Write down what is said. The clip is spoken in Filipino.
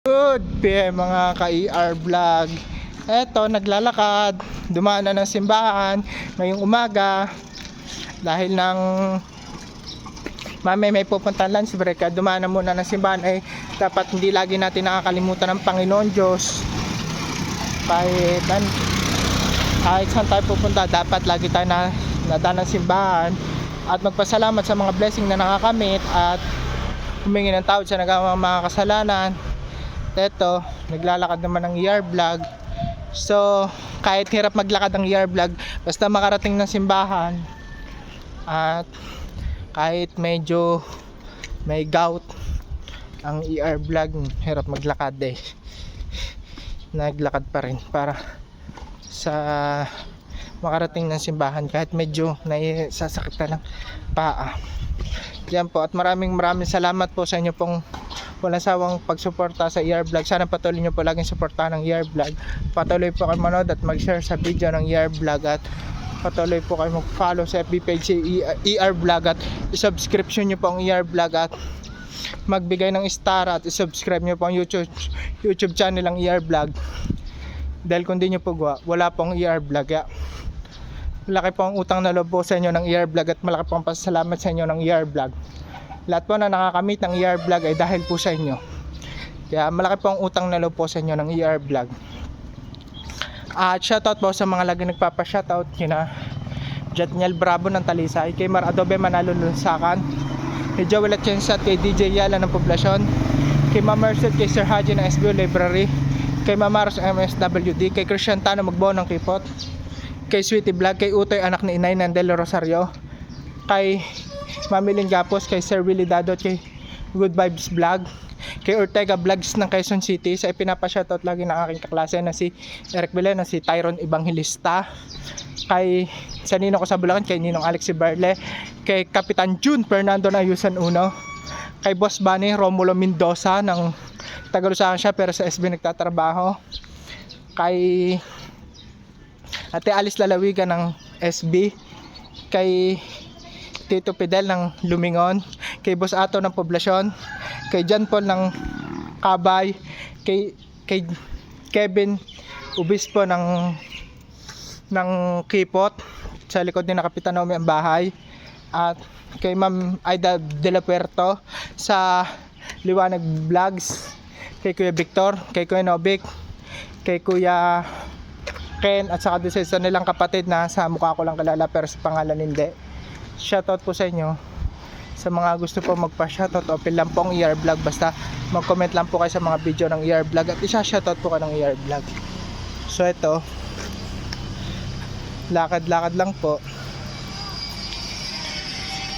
Good PM mga ka-ER vlog. Eto, naglalakad, dumaan na ng simbahan ngayong umaga dahil ng may pupuntahan lunch break. Dumaan na muna ng simbahan. Dapat hindi lagi natin nakakalimutan ng Panginoon Diyos. Kahit saan tayo pupunta, dapat lagi tayo nadaan ng simbahan at magpasalamat sa mga blessing na nakakamit at humingi ng tawad sa nagawang mga kasalanan. Eto, naglalakad naman ng ER vlog. So, kahit hirap maglakad ng ER vlog, basta makarating ng simbahan at kahit medyo may gout ang ER vlog, hirap maglakad naglakad pa rin para sa makarating ng simbahan kahit medyo naisasakit ng paa. Yan po, at maraming salamat po sa inyo pong walang sawang pagsuporta sa ER vlog. Sana patuloy nyo po laging suportahan ng ER vlog. Patuloy po kayo manood at mag-share sa video ng ER vlog at patuloy po kayo mag-follow sa FB page si ER vlog at i-subscription nyo po ang ER vlog at magbigay ng star at i-subscribe nyo po ang YouTube channel ng ER vlog. Dahil kung di nyo po gawa, wala pong ER vlog. Malaki po ang utang na loob po sa inyo ng ER vlog at malaki po ang pasasalamat sa inyo ng ER vlog. Lahat po na nakakamit ng ER vlog ay dahil po sa inyo. Kaya malaki po ang utang na loob po sa inyo ng ER vlog. At shoutout po sa mga lagi nagpapa-shoutout kina Jatniel Bravo ng Talisay, kay Mar Adobe Manalo Lunsakan, kay Joel Atienza at kay DJ Yala ng Poblasyon, kay Ma'am Merced, kay Sir Haji ng SBO Library, kay Mamaros MSWD, kay Christian Tano Magbo ng Kipot, kay Sweetie Vlog, kay Utoy anak ni Inay ng Del Rosario, kay Mamilin Gapos, kay Sir Willie Dado, kay Good Vibes Vlog, kay Ortega Vlogs ng Quezon City, sa pinapa-shoutout lagi ng aking kaklase na si Eric Vilena, si Tyron Evangelista, kay Sanino ko sa Bulacan, kay Ninong Alex Barle, kay Kapitan June Fernando na Ayusan Uno, kay Boss Bunny Romulo Mendoza ng Tagalusakan siya pero sa SB nagtatrabaho, kay Ate Alice Lalawigan ng SB, kay Tito Fidel ng Lumingon, kay Boss Ato ng Poblasyon, kay John Paul ng Kabay, kay Kevin Ubispo ng Kipot, sa likod ni Kapitan Naomi ang bahay, at kay Ma'am Aida De La Puerto sa Liwanag Vlogs, kay Kuya Victor, kay Kuya Novik, kay Kuya Ken, at saka sa isa nilang kapatid na sa mukha ko lang kilala pero sa pangalan hindi. Shoutout po sa inyo. Sa mga gusto po magpa-shoutout, open lang po ang ER vlog, basta mag-comment lang po kayo sa mga video ng ER vlog at isa-shoutout po kayo ng ER vlog. So ito, lakad-lakad lang po.